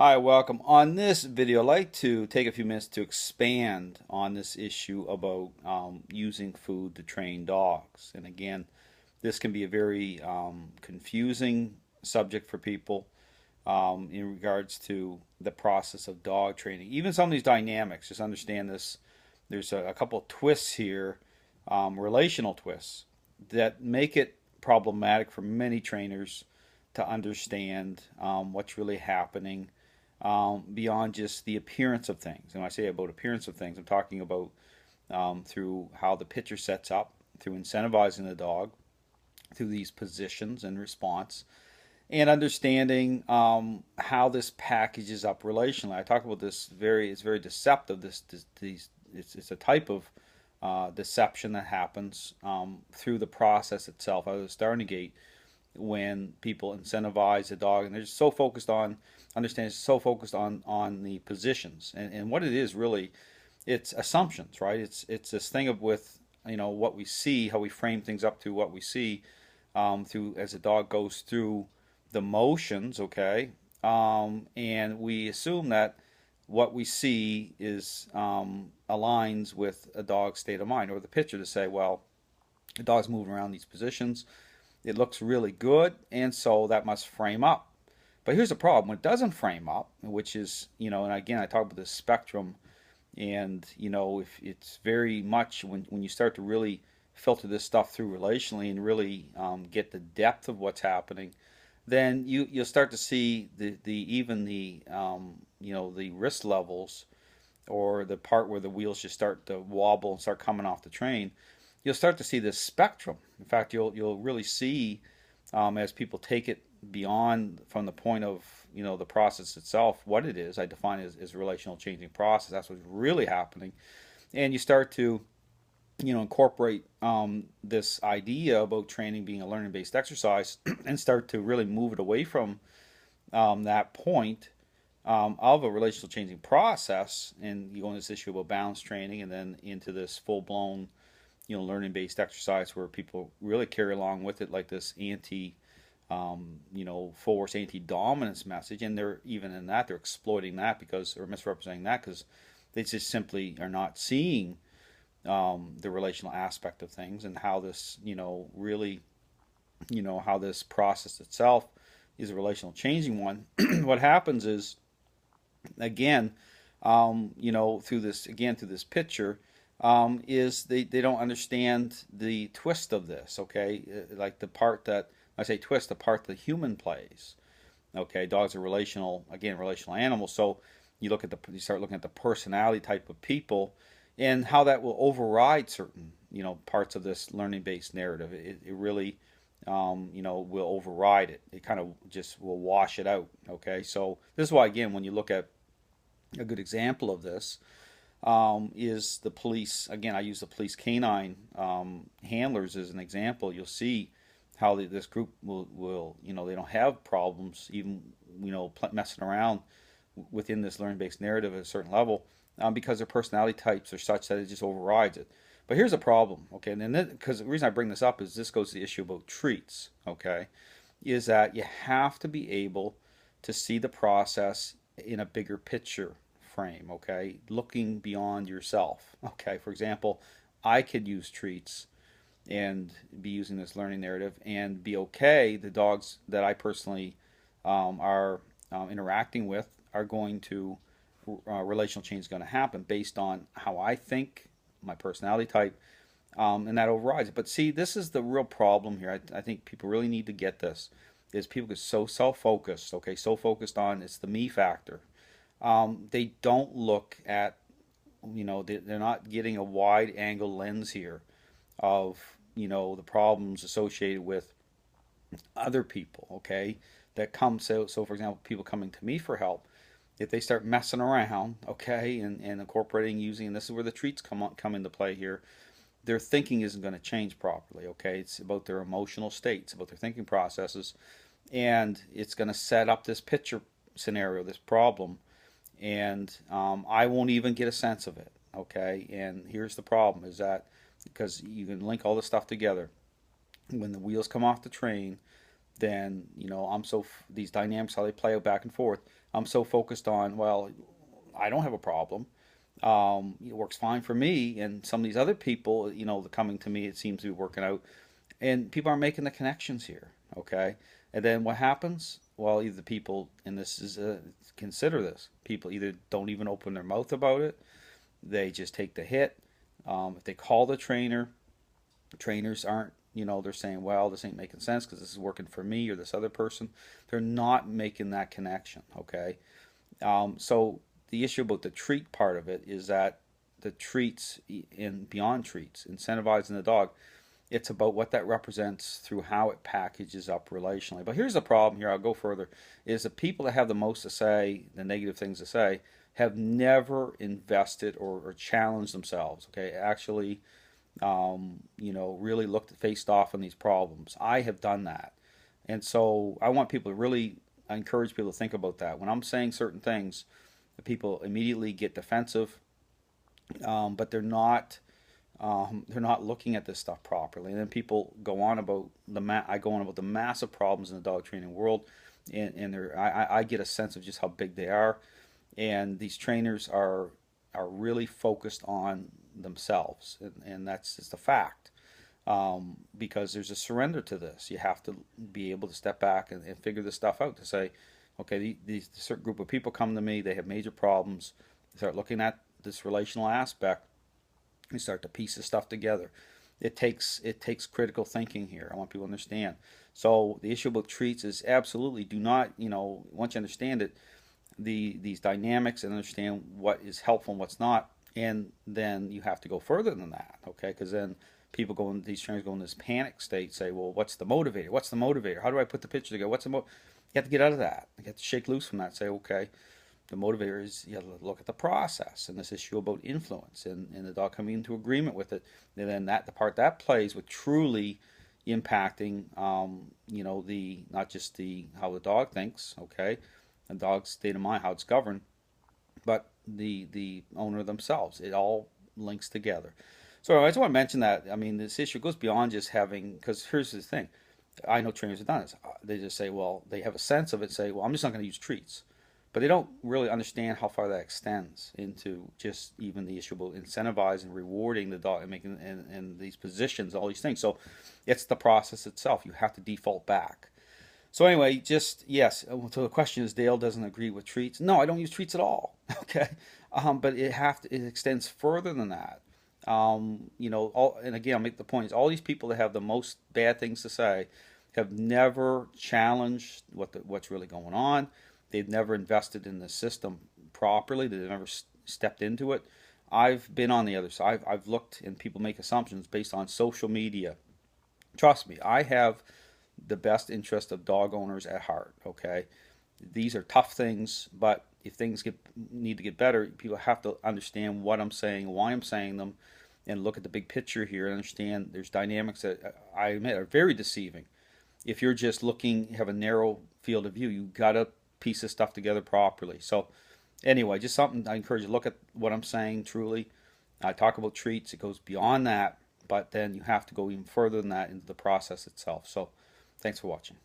Hi, welcome. On this video, I'd like to take a few minutes to expand on this issue about using food to train dogs. And again, this can be a very confusing subject for people in regards to the process of dog training. Even some of these dynamics, just understand this. There's a couple of twists here, relational twists, that make it problematic for many trainers to understand what's really happening beyond just the appearance of things. And when I say about appearance of things, I'm talking about through how the pitcher sets up, through incentivizing the dog, through these positions and response, and understanding how this packages up relationally. I talk about this it's very deceptive. It's a type of deception that happens through the process itself. I was starting to gate when people incentivize a dog and they're just so focused on understand so focused on the positions and what it is really, it's assumptions, right? It's this thing of with what we see, how we frame things up to what we see through as a dog goes through the motions, okay, and we assume that what we see is aligns with a dog's state of mind, or the picture to say, well, the dog's moving around these positions, it looks really good, and so that must frame up. But here's the problem: when it doesn't frame up, which is, and again, I talk about this spectrum, and if it's very much when you start to really filter this stuff through relationally and really get the depth of what's happening, then you'll start to see the even the the wrist levels, or the part where the wheels just start to wobble and start coming off the train. You'll start to see this spectrum. In fact, you'll really see as people take it beyond from the point of the process itself, what it is. I define it as relational changing process. That's what's really happening, and you start to incorporate this idea about training being a learning based exercise and start to really move it away from that point of a relational changing process, and you go into this issue about balance training, and then into this full blown learning based exercise where people really carry along with it like this anti force, anti dominance message, and they're even in that they're exploiting that because, or misrepresenting that, because they just simply are not seeing the relational aspect of things, and how this really how this process itself is a relational changing one. What happens is, again, through this picture, is they don't understand the twist of this. Okay, like the part that I say twist, the part the human plays. Okay, dogs are relational animals. So you start looking at the personality type of people, and how that will override certain parts of this learning based narrative. It really will override it. It kind of just will wash it out. Okay, so this is why, again, when you look at a good example of this, is the police. Again, I use the police canine handlers as an example. You'll see how this group will they don't have problems even messing around within this learning-based narrative at a certain level, because their personality types are such that it just overrides it. But here's a problem, okay? And then, because the reason I bring this up is this goes to the issue about treats, okay? Is that you have to be able to see the process in a bigger picture frame, okay? Looking beyond yourself, okay? For example, I could use treats and be using this learning narrative and be okay. The dogs that I personally are interacting with are going to relational change is going to happen based on how I think, my personality type, and that overrides it. But see, this is the real problem here. I think people really need to get this. Is people get so self-focused, okay, so focused on it's the me factor. They don't look at, they're not getting a wide angle lens here of the problems associated with other people, okay, that come. So for example, people coming to me for help, if they start messing around, okay, and incorporating using, and this is where the treats come into play here, their thinking isn't going to change properly, okay? It's about their emotional states, about their thinking processes, and it's going to set up this picture scenario, this problem, and I won't even get a sense of it, okay? And here's the problem: is that because you can link all this stuff together, when the wheels come off the train, then these dynamics, how they play out back and forth. I'm so focused on, well, I don't have a problem. It works fine for me, and some of these other people, coming to me, it seems to be working out, and people aren't making the connections here. Okay, and then what happens? Well, either people, and this is consider this, people either don't even open their mouth about it, they just take the hit. If they call the trainers aren't, they're saying, well, this ain't making sense because this is working for me or this other person. They're not making that connection. Okay, so the issue about the treat part of it is that the treats and beyond treats, incentivizing the dog, it's about what that represents through how it packages up relationally. But here's the problem here, I'll go further, is the people that have the most to say, the negative things to say, have never invested or challenged themselves. Okay, actually, really looked faced off on these problems. I have done that. And so I want people to really, I encourage people to think about that. When I'm saying certain things, the people immediately get defensive, but they're not looking at this stuff properly. And then people go on about I go on about the massive problems in the dog training world, and I get a sense of just how big they are. And these trainers are really focused on themselves, and that's just a fact. Because there's a surrender to this. You have to be able to step back and figure this stuff out to say, okay, these certain group of people come to me, they have major problems. They start looking at this relational aspect. We start to piece this stuff together. It takes critical thinking here. I want people to understand. So the issue about treats is absolutely do not, once you understand it, these dynamics and understand what is helpful and what's not, and then you have to go further than that, okay? Because then these trainers go in this panic state, say, well, what's the motivator? What's the motivator? How do I put the picture together? You have to get out of that. You have to shake loose from that. Say, okay, the motivator is you have to look at the process and this issue about influence and the dog coming into agreement with it. And then the part that plays with truly impacting, the not just how the dog thinks, okay, the dog's state of mind, how it's governed, but the owner themselves. It all links together. So I just want to mention that. I mean, this issue goes beyond just having, because here's the thing. I know trainers have done this. They just say, well, they have a sense of it, say, well, I'm just not going to use treats. But they don't really understand how far that extends into just even the issue about incentivizing, rewarding the dog, and making and these positions, all these things. So it's the process itself. You have to default back. So anyway, just yes. So the question is, Dale doesn't agree with treats. No, I don't use treats at all. Okay, but it extends further than that. And again, I'll make the point is all these people that have the most bad things to say have never challenged what's really going on. They've never invested in the system properly. They've never stepped into it. I've been on the other side. I've looked, and people make assumptions based on social media. Trust me, I have the best interest of dog owners at heart. Okay, these are tough things, but if things need to get better, people have to understand what I'm saying, why I'm saying them, and look at the big picture here and understand there's dynamics that I admit are very deceiving. If you're just looking, have a narrow field of view, you gotta piece this stuff together properly. So anyway, just something I encourage you to look at what I'm saying truly. I talk about treats, it goes beyond that, but then you have to go even further than that into the process itself. So thanks for watching.